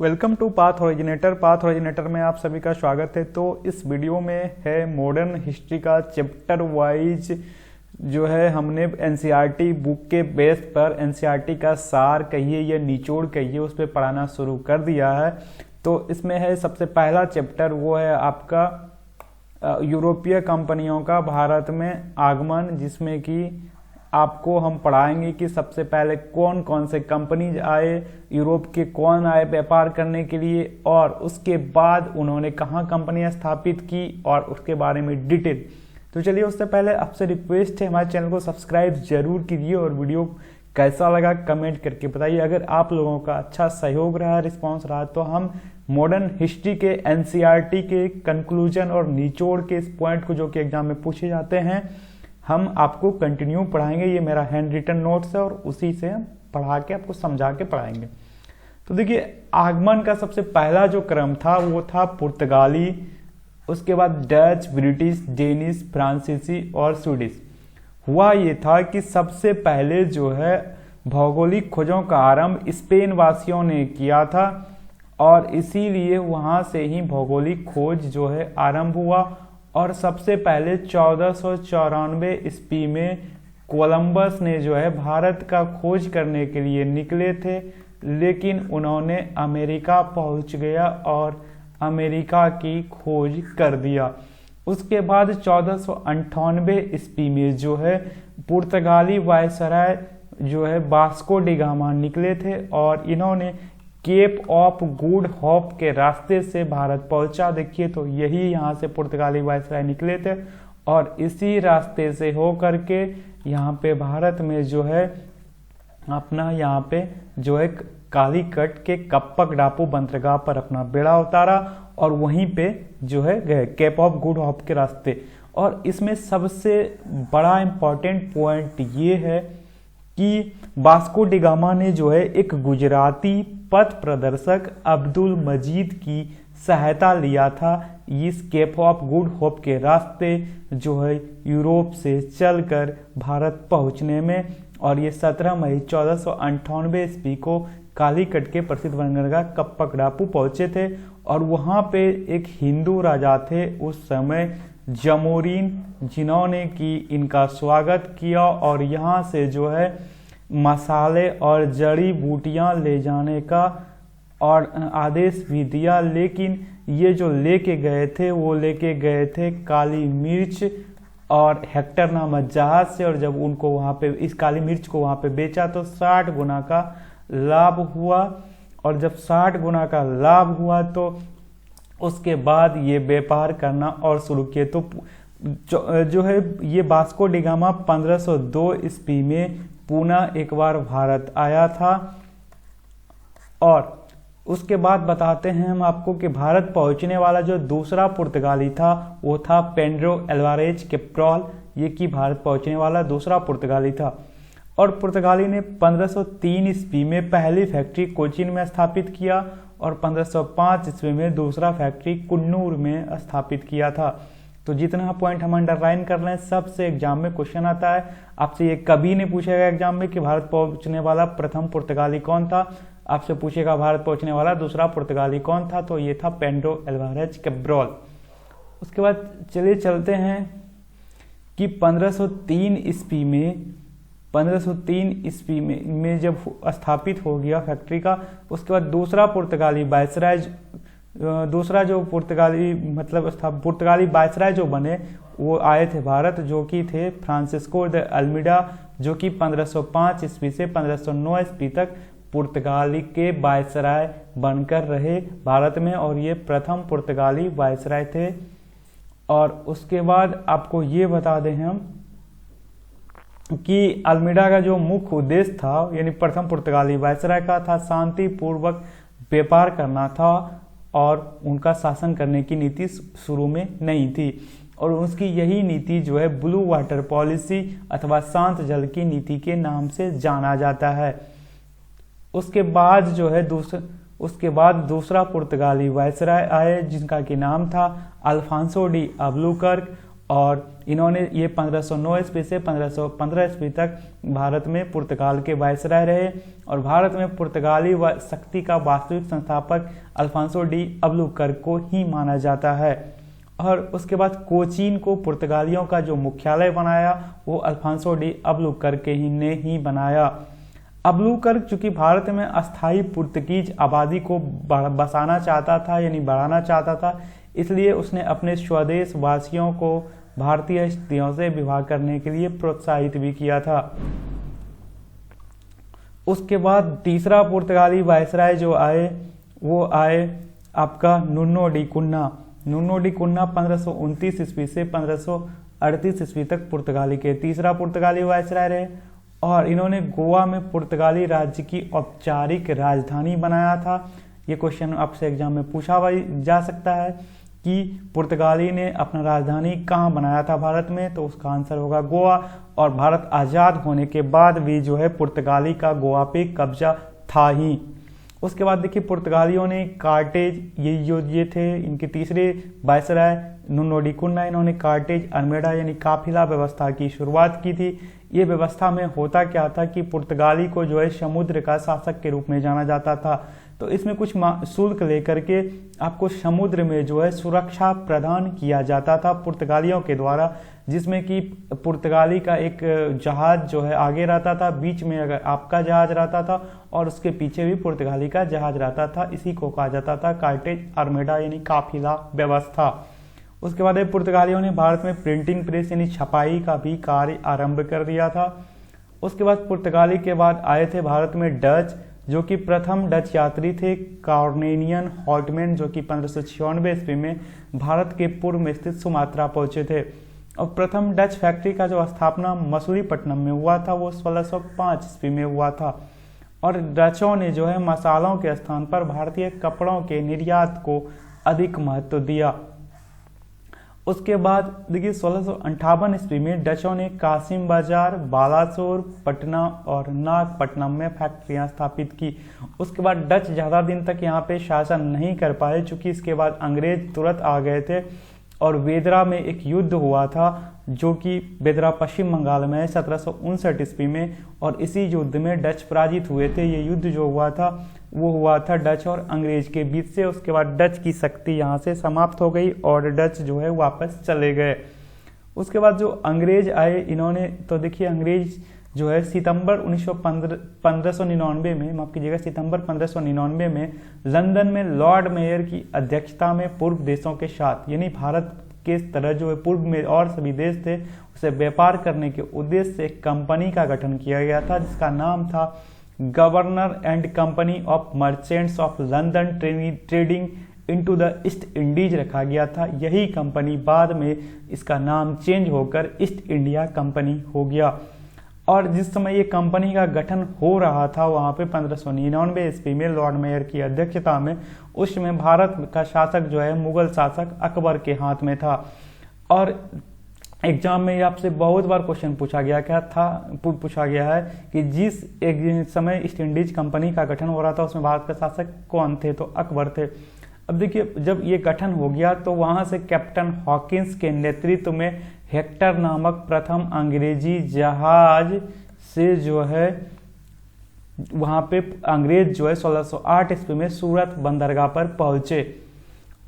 Welcome to path originator. Path originator में आप सभी का स्वागत है। तो इस वीडियो में है मॉडर्न हिस्ट्री का चैप्टर वाइज जो है हमने एनसीईआरटी बुक के बेस पर एनसीईआरटी का सार कहिए या निचोड़ कहिए उस पर पढ़ाना शुरू कर दिया है। तो इसमें है सबसे पहला चैप्टर, वो है आपका यूरोपीय कंपनियों का भारत में आगमन, जिसमें कि आपको हम पढ़ाएंगे कि सबसे पहले कौन कौन से कंपनीज आए, यूरोप के कौन आए व्यापार करने के लिए, और उसके बाद उन्होंने कहाँ कंपनियां स्थापित की और उसके बारे में डिटेल। तो चलिए, उससे पहले आपसे रिक्वेस्ट है हमारे चैनल को सब्सक्राइब जरूर कीजिए और वीडियो कैसा लगा कमेंट करके बताइए। अगर आप लोगों का अच्छा सहयोग रहा, रिस्पॉन्स रहा, तो हम मॉडर्न हिस्ट्री के एनसीईआरटी के कंक्लूजन और निचोड़ के इस पॉइंट को जो कि एग्जाम में पूछे जाते हैं हम आपको कंटिन्यू पढ़ाएंगे। ये मेरा हैंड रिटन नोट्स है और उसी से हम पढ़ा के आपको समझा के पढ़ाएंगे। तो देखिए, आगमन का सबसे पहला जो क्रम था वो था पुर्तगाली, उसके बाद डच, ब्रिटिश, डेनिश, फ्रांसीसी और स्वीडिश। हुआ ये था कि सबसे पहले जो है भौगोलिक खोजों का आरंभ स्पेन वासियों ने किया था और इसीलिए वहां से ही भौगोलिक खोज जो है आरंभ हुआ। और सबसे पहले 1494 ईस्वी में कोलंबस ने जो है भारत का खोज करने के लिए निकले थे, लेकिन उन्होंने अमेरिका पहुंच गया और अमेरिका की खोज कर दिया। उसके बाद 1498 ईस्वी में जो है पुर्तगाली वायसराय जो है वास्को डी गामा निकले थे और इन्होंने केप ऑफ गुड होप के रास्ते से भारत पहुंचा। देखिए, तो यही यहाँ से पुर्तगाली वायसराय निकले थे और इसी रास्ते से हो करके यहाँ पे भारत में जो है अपना यहाँ पे जो है कालीकट के कप्पक डापू बंदरगाह पर अपना बेड़ा उतारा और वहीं पे जो है गए केप ऑफ गुड होप के रास्ते। और इसमें सबसे बड़ा इम्पोर्टेंट पॉइंट ये है कि वास्को डी गामा ने जो है एक गुजराती पथ प्रदर्शक अब्दुल मजीद की सहायता लिया था इस केप ऑफ गुड होप के रास्ते जो है यूरोप से चलकर भारत पहुंचने में। और ये 17 मई 1498 ईस्वी को कालीकट के प्रसिद्ध बंदरगाह कप्पक डापू पहुंचे थे और वहां पे एक हिंदू राजा थे उस समय जमोरीन, जिन्होंने की इनका स्वागत किया और यहाँ से जो है मसाले और जड़ी बूटियां ले जाने का और आदेश भी दिया। लेकिन ये जो लेके गए थे वो लेके गए थे काली मिर्च और हेक्टर नामक जहाज से, और जब उनको वहाँ पे इस काली मिर्च को वहाँ पे बेचा तो 60 गुना का लाभ हुआ। और जब 60 गुना का लाभ हुआ तो उसके बाद ये व्यापार करना और शुरू किए। तो जो है ये वास्को डी गामा 1502 ईस्वी में पुनः एक बार भारत आया था। और उसके बाद बताते हैं हम आपको कि भारत पहुंचने वाला जो दूसरा पुर्तगाली था वो था पेड्रो एल्वारेज कैब्रॉल। ये कि भारत पहुंचने वाला दूसरा पुर्तगाली था। और पुर्तगाली ने 1503 ईस्वी में पहली फैक्ट्री कोचीन में स्थापित किया और 1505 ईस्वी में दूसरा फैक्ट्री कुन्नूर में स्थापित किया था। तो जितना पॉइंट हम अंडरलाइन कर रहे हैं सबसे एग्जाम में क्वेश्चन आता है। आपसे ये कभी नहीं पूछेगा एग्जाम में कि भारत पहुंचने वाला प्रथम पुर्तगाली कौन था, आपसे पूछेगा भारत पहुंचने वाला दूसरा पुर्तगाली कौन था, तो ये था पेड्रो एल्वारेज कैब्रॉल। उसके बाद चलिए चलते हैं कि 1503 ईस्वी में जब स्थापित हो गया फैक्ट्री का, उसके बाद दूसरा पुर्तगाली वायसराय, दूसरा जो पुर्तगाली वायसराय जो बने वो आए थे भारत, जो कि थे फ्रांसिस्को द अल्मीडा, जो कि 1505 ईस्वी से 1509 ईस्वी तक पुर्तगाली के वायसराय बनकर रहे भारत में और ये प्रथम पुर्तगाली वायसराय थे। और उसके बाद आपको ये बता दें हम कि अल्मीडा का जो मुख्य उद्देश्य था यानी प्रथम पुर्तगाली वायसराय का था शांतिपूर्वक व्यापार करना था और उनका शासन करने की नीति शुरू में नहीं थी। और उसकी यही नीति जो है ब्लू वाटर पॉलिसी अथवा शांत जल की नीति के नाम से जाना जाता है। उसके बाद जो है दूसरा पुर्तगाली वायसराय आए जिनका कि नाम था अल्फांसो डी अब्लुकर्क और इन्होंने ये 1509 ईस्वी से 1515 ईस्वी तक भारत में पुर्तगाल के वायसराय रहे और भारत में पुर्तगाली शक्ति का वास्तविक संस्थापक अल्फांसो डी अल्बुकर्क को ही माना जाता है। और उसके बाद कोचीन को पुर्तगालियों का जो मुख्यालय बनाया वो अल्फांसो डी अल्बुकर्क ने ही बनाया। अल्बुकर्क चूंकि भारत में अस्थायी पुर्तगीज आबादी को बसाना चाहता था यानी बढ़ाना चाहता था, इसलिए उसने अपने स्वदेश वासियों को भारतीय स्थितियों से विवाह करने के लिए प्रोत्साहित भी किया था। उसके बाद तीसरा पुर्तगाली वायसराय जो आए वो आए आपका नुनो डी कुन्ना। नुनो डी कुन्ना 1529 ईस्वी से 1538 ईस्वी तक पुर्तगाली के तीसरा पुर्तगाली वायसराय रहे और इन्होंने गोवा में पुर्तगाली राज्य की औपचारिक राजधानी बनाया था। ये क्वेश्चन आपसे एग्जाम में पूछा जा सकता है कि पुर्तगाली ने अपना राजधानी कहाँ बनाया था भारत में, तो उसका आंसर होगा गोवा। और भारत आज़ाद होने के बाद भी जो है पुर्तगाली का गोवा पे कब्जा था ही। उसके बाद देखिए पुर्तगालियों ने कार्टेज, ये थे इनके तीसरे वायसराय नुनो डी कुन्ना, इन्होंने कार्टेज अरमेडा यानी काफिला व्यवस्था की शुरुआत की थी। ये व्यवस्था में होता क्या था कि पुर्तगाली को जो है समुद्र का शासक के रूप में जाना जाता था, तो इसमें कुछ शुल्क लेकर के आपको समुद्र में जो है सुरक्षा प्रदान किया जाता था पुर्तगालियों के द्वारा, जिसमें कि पुर्तगाली का एक जहाज जो है आगे रहता था, बीच में अगर आपका जहाज रहता था और उसके पीछे भी पुर्तगाली का जहाज रहता था। इसी को कहा जाता था कार्टेज अरमेडा यानी काफिला व्यवस्था। उसके बाद पुर्तगालियों ने भारत में प्रिंटिंग प्रेस यानी छपाई का भी कार्य आरंभ कर दिया था। उसके बाद पुर्तगाली के बाद आए थे भारत में डच, जो कि प्रथम डच यात्री थे कॉर्नेलियन हॉल्टमैन, जो कि 1596 ईस्वी में भारत के पूर्व में स्थित सुमात्रा पहुंचे थे। और प्रथम डच फैक्ट्री का जो स्थापना मसूलीपट्टनम में हुआ था वो 1605 ईस्वी में हुआ था। और डचों ने जो है मसालों के स्थान पर भारतीय कपड़ों के निर्यात को अधिक महत्व दिया। उसके बाद देखिए 1658 ईस्वी में डचों ने कासिम बाजार, बालासोर, पटना और नागपट्टनम में फैक्ट्रियां स्थापित की। उसके बाद डच ज़्यादा दिन तक यहाँ पे शासन नहीं कर पाए, चूंकि इसके बाद अंग्रेज तुरंत आ गए थे और बेदरा में एक युद्ध हुआ था, जो कि बेदरा पश्चिम बंगाल में है 1759 ईस्वी में, और इसी युद्ध में डच पराजित हुए थे। ये युद्ध जो हुआ था वो हुआ था डच और अंग्रेज के बीच से। उसके बाद डच की शक्ति यहाँ से समाप्त हो गई और डच जो है वापस चले गए। उसके बाद जो अंग्रेज आए, इन्होंने तो देखिए अंग्रेज जो है सितंबर 1599 में, माफ कीजिएगा सितंबर 1599 में लंदन में लॉर्ड मेयर की अध्यक्षता में पूर्व देशों के साथ, यानी भारत के तरह जो है पूर्व में और सभी देश थे, उसे व्यापार करने के उद्देश्य से एक कंपनी का गठन किया गया था, जिसका नाम था governor and company of merchants of London trading into the east Indies रखा गया था। यही कंपनी बाद में इसका नाम चेंज होकर ईस्ट इंडिया कंपनी हो गया। और जिस समय ये कंपनी का गठन हो रहा था वहाँ पे 1599 ईस्वी में लॉर्ड मेयर की अध्यक्षता में, उस समय भारत का शासक जो है मुगल शासक अकबर के हाथ में था। और एग्जाम में आपसे बहुत बार क्वेश्चन पूछा गया है कि जिस एक समय ईस्ट इंडीज कंपनी का गठन हो रहा था उसमें भारत का शासक कौन थे, तो अकबर थे। अब देखिए जब ये गठन हो गया तो वहाँ से कैप्टन हॉकिंस के नेतृत्व में हेक्टर नामक प्रथम अंग्रेजी जहाज से जो है वहाँ पे अंग्रेज जो है 1608 ईस्वी में सूरत बंदरगाह पर पहुँचे।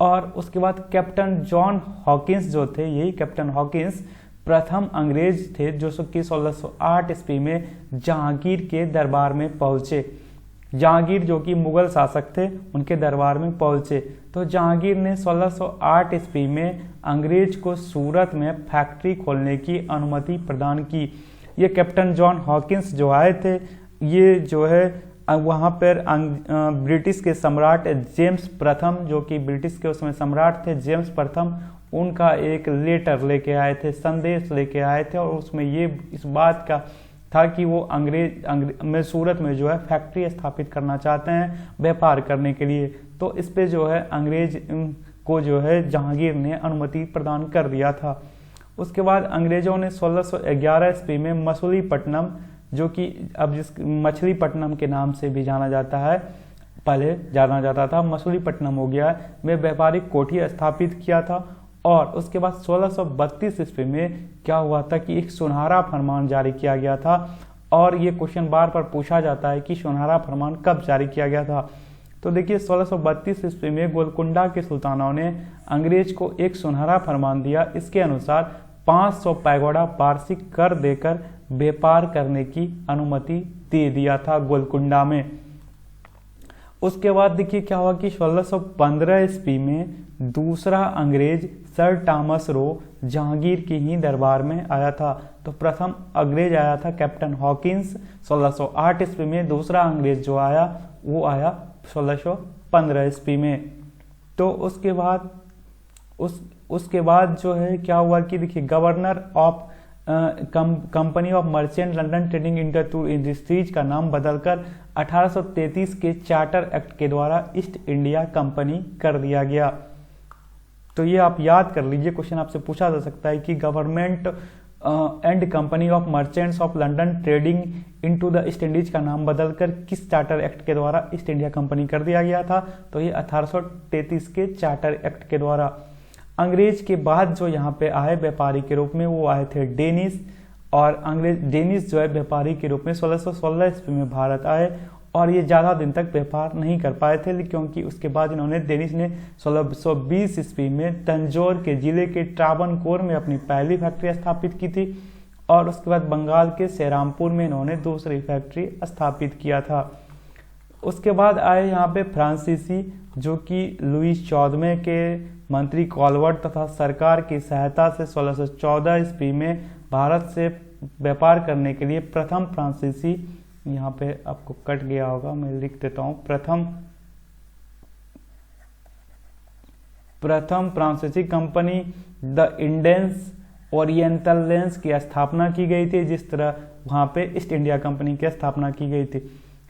और उसके बाद कैप्टन जॉन हॉकिंस जो थे, यही कैप्टन हॉकिंस प्रथम अंग्रेज थे जो कि 1608 ईस्वी में जहांगीर के दरबार में पहुँचे। जहांगीर जो कि मुगल शासक थे उनके दरबार में पहुंचे, तो जहांगीर ने 1608 ईस्वी में अंग्रेज को सूरत में फैक्ट्री खोलने की अनुमति प्रदान की। ये कैप्टन जॉन हॉकिंस जो आए थे, ये जो है वहाँ पर ब्रिटिश के सम्राट जेम्स प्रथम, जो कि ब्रिटिश के उसमें सम्राट थे जेम्स प्रथम, उनका एक लेटर लेके आए थे, संदेश लेके आए थे, और उसमें ये इस बात का था कि वो अंग्रेज में सूरत में जो है फैक्ट्री स्थापित करना चाहते हैं व्यापार करने के लिए। तो इस पे जो है अंग्रेज को जो है जहांगीर ने अनुमति प्रदान कर दिया था। उसके बाद अंग्रेजों ने 1611 ईस्वी में मसूलीपट्टनम, जो कि अब जिस मछलीपट्टनम के नाम से भी जाना जाता है, पहले जाना जाता था मसूलीपट्टनम हो गया, में व्यापारिक कोठी स्थापित किया था। और उसके बाद 1632 ईस्वी में क्या हुआ था कि एक सुनहरा फरमान जारी किया गया था। और ये क्वेश्चन बार बार पूछा जाता है कि सुनहरा फरमान कब जारी किया गया था। तो देखिए 1632 ईस्वी में गोलकुंडा के सुल्तानों ने अंग्रेज को एक सुनहरा फरमान दिया। इसके अनुसार 500 पैगोडा वार्षिक कर देकर व्यापार करने की अनुमति दे दिया था गोलकुंडा में। उसके बाद देखिए क्या हुआ कि 1615 ईस्वी में दूसरा अंग्रेज सर टॉमस रो जहांगीर की ही दरबार में आया था। तो प्रथम अंग्रेज आया था कैप्टन हॉकिंस 1608 ईस्वी में, दूसरा अंग्रेज जो आया वो आया 1615 ईस्वी में। तो उसके बाद जो है क्या हुआ कि देखिए governor of company of merchant London trading industries का नाम बदलकर 1833 के चार्टर एक्ट के द्वारा ईस्ट इंडिया कंपनी कर दिया गया। तो ये आप याद कर लीजिए, क्वेश्चन आपसे पूछा जा सकता है कि government and company of merchants of London trading into the east Indies का नाम बदलकर किस चार्टर एक्ट के द्वारा ईस्ट इंडिया कंपनी कर दिया गया था। तो ये 1833 के चार्टर एक्ट के द्वारा। अंग्रेज के बाद जो यहाँ पे आए व्यापारी के रूप में वो आए थे डेनिस, और अंग्रेज डेनिस जो है व्यापारी के रूप में 1616 ईस्वी में भारत आए और ये ज़्यादा दिन तक व्यापार नहीं कर पाए थे, क्योंकि उसके बाद इन्होंने डेनिस ने 1620 ईस्वी में तंजौर के जिले के ट्रावनकोर में अपनी पहली फैक्ट्री स्थापित की थी और उसके बाद बंगाल के सेरामपुर में इन्होंने दूसरी फैक्ट्री स्थापित किया था। उसके बाद आए यहाँ पे फ्रांसीसी, जो कि लुईस 14वें के मंत्री कॉलवर्ट तथा सरकार की सहायता से 1614 ईस्वी में भारत से व्यापार करने के लिए प्रथम फ्रांसीसी, यहाँ पे आपको कट गया होगा मैं लिख देता हूँ, प्रथम फ्रांसीसी कंपनी द इंडियंस ओरिएंटल्स की स्थापना की गई थी, जिस तरह वहाँ पे ईस्ट इंडिया कंपनी की स्थापना की गई थी।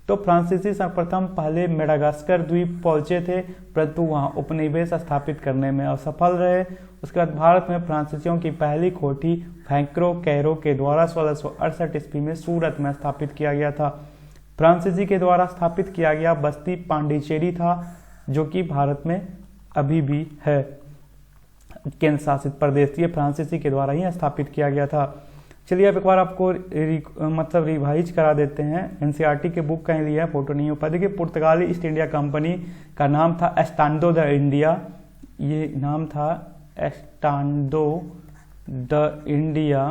तो फ्रांसीसी सर्वप्रथम पहले मेडागास्कर द्वीप पहुंचे थे, परंतु वहाँ उपनिवेश स्थापित करने में असफल रहे। उसके बाद भारत में फ्रांसीसियों की पहली कोठी फैंक्रो कैरो के द्वारा 1668 ईस्वी में सूरत में स्थापित किया गया था। फ्रांसीसी के द्वारा स्थापित किया गया बस्ती पांडिचेरी था, जो कि भारत में अभी भी है केंद्र शासित प्रदेश। ये फ्रांसीसी के द्वारा ही स्थापित किया गया था। चलिए अब एक बार आपको रिवाइज करा देते हैं। एनसीईआरटी के बुक कहीं लिया है, फोटो नहीं हो पाया। देखिए पुर्तगाली ईस्ट इंडिया कंपनी का नाम था एस्टांडो द इंडिया, ये नाम था एस्टांडो द इंडिया,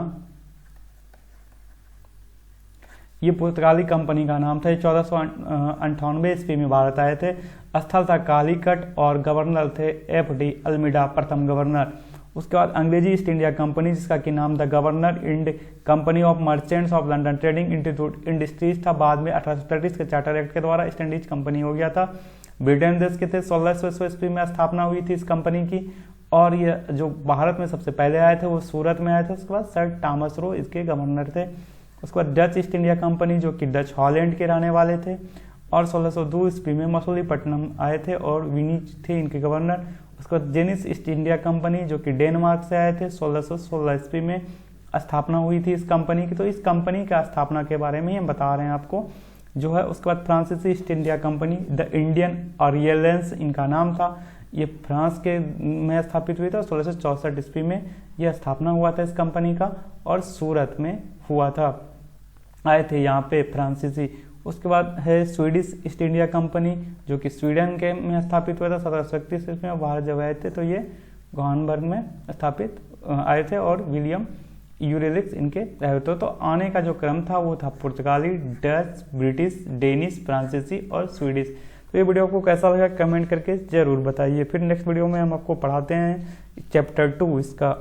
ये पुर्तगाली कंपनी का नाम था। ये 1498 ईस्वी में भारत आए थे। स्थल था कालीकट और गवर्नर थे FD अल्मीडा प्रथम गवर्नर। उसके बाद अंग्रेजी ईस्ट इंडिया कंपनी, जिसका कि नाम था governor and company of merchants of London trading industries था। बाद में 1833 के चार्टर एक्ट के द्वारा ईस्ट इंडीज कंपनी हो गया था। ब्रिटेन देश के थे। 1600 ईस्वी में स्थापना हुई थी इस कंपनी की, और ये जो भारत में सबसे पहले आए थे वो सूरत में आए थे। उसके बाद सर टॉमस रो इसके गवर्नर थे। उसके बाद डच ईस्ट इंडिया कंपनी, जो कि डच हॉलैंड के रहने वाले थे, और 1602 ईस्वी में मसूलीपट्टनम आए थे और विनीज थे इनके गवर्नर। उसके बाद जेनिस ईस्ट इंडिया कंपनी, जो कि डेनमार्क से आए थे, 1616 ईस्वी में स्थापना हुई थी इस कंपनी की। तो इस कंपनी का स्थापना के बारे में हम बता रहे हैं आपको जो है। उसके बाद फ्रांसीसी east India company the Indian orientals इनका नाम था, ये फ्रांस के में स्थापित हुई था। 1664 ईस्वी में यह स्थापना हुआ था इस कंपनी का, और सूरत में हुआ था, आए थे यहाँ पे फ्रांसीसी। उसके बाद है स्वीडिश ईस्ट इंडिया कंपनी, जो कि स्वीडन के में स्थापित हुआ था 1731 ईस्वी में। बाहर जब आए थे तो ये गोहानबर्ग में स्थापित आए थे, और विलियम यूरेलिक्स इनके रहे थे। तो आने का जो क्रम था वो था पुर्तगाली, डच, ब्रिटिश, डेनिश, फ्रांसीसी और स्वीडिश। तो ये वीडियो आपको कैसा लगा कमेंट करके जरूर बताइए। फिर नेक्स्ट वीडियो में हम आपको पढ़ाते हैं चैप्टर 2 इसका।